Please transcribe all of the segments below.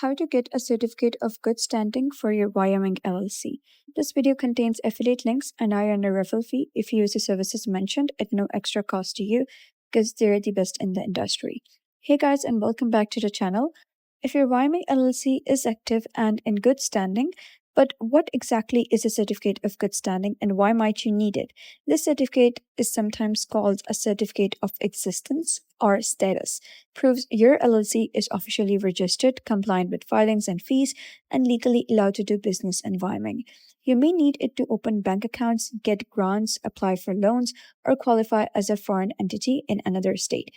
how to get a certificate of good standing for your Wyoming LLC. This video contains affiliate links and I earn a referral fee if you use the services mentioned at no extra cost to you because they're the best in the industry. Hey guys, and welcome back to the channel. If your Wyoming LLC is active and in good standing, but what exactly is a certificate of good standing and why might you need it? This certificate is sometimes called a certificate of existence or status. Proves your LLC is officially registered, compliant with filings and fees, and legally allowed to do business in Wyoming. You may need it to open bank accounts, get grants, apply for loans, or qualify as a foreign entity in another state.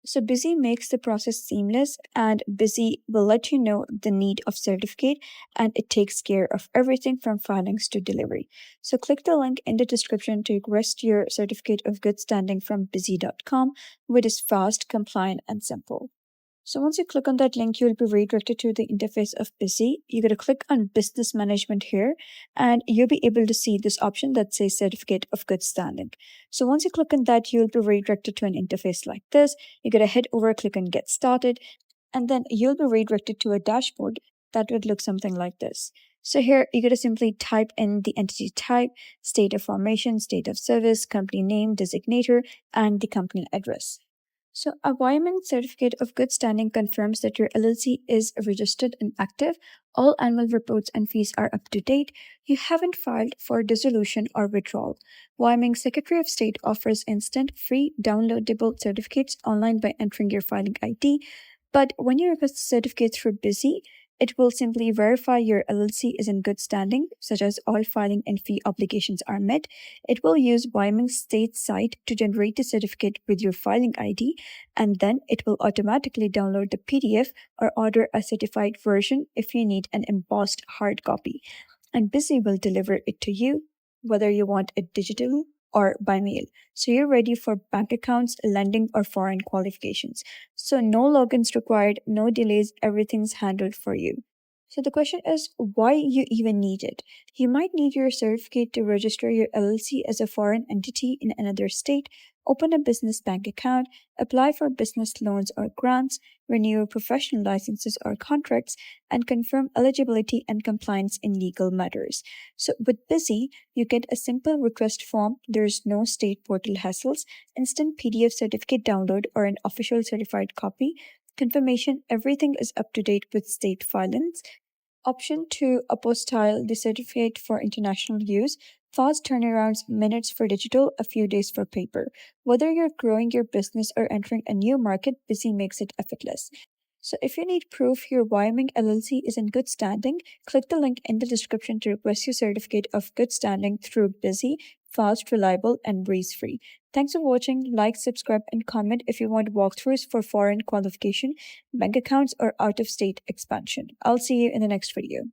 So Busy makes the process seamless, and Busy will let you know the need of certificate, and it takes care of everything from filings to delivery. So click the link in the description to request your certificate of good standing from busy.com, which is fast, compliant, and simple. So once you click on that link, you'll be redirected to the interface of Busy. You're going to click on Business Management here, and you'll be able to see this option that says Certificate of Good Standing. So once you click on that, you'll be redirected to an interface like this. You're going to head over, click on Get Started, and then you'll be redirected to a dashboard that would look something like this. So here, you're going to simply type in the entity type, state of formation, state of service, company name, designator, and the company address. So, a Wyoming Certificate of Good Standing confirms that your LLC is registered and active, all annual reports and fees are up to date, you haven't filed for dissolution or withdrawal. Wyoming Secretary of State offers instant, free, downloadable certificates online by entering your filing ID, but when you request certificates through Busy, it will simply verify your LLC is in good standing, such as all filing and fee obligations are met. It will use Wyoming State site to generate the certificate with your filing ID, and then it will automatically download the PDF or order a certified version if you need an embossed hard copy. And Busy will deliver it to you, whether you want it digital or by mail. So you're ready for bank accounts, lending, or foreign qualifications. So no logins required, no delays, everything's handled for you. So the question is, why you even need it? You might need your certificate to register your LLC as a foreign entity in another state, open a business bank account, apply for business loans or grants, renew professional licenses or contracts, and confirm eligibility and compliance in legal matters. So with Busy, you get a simple request form, there's no state portal hassles, instant PDF certificate download or an official certified copy, confirmation everything is up to date with state filings, option to apostille the certificate for international use, fast turnarounds, minutes for digital, a few days for paper. Whether you're growing your business or entering a new market, Busy makes it effortless. So if you need proof your Wyoming LLC is in good standing, click the link in the description to request your certificate of good standing through Busy, fast, reliable, and breeze-free. Thanks for watching. Like, subscribe, and comment if you want walkthroughs for foreign qualification, bank accounts, or out-of-state expansion. I'll see you in the next video.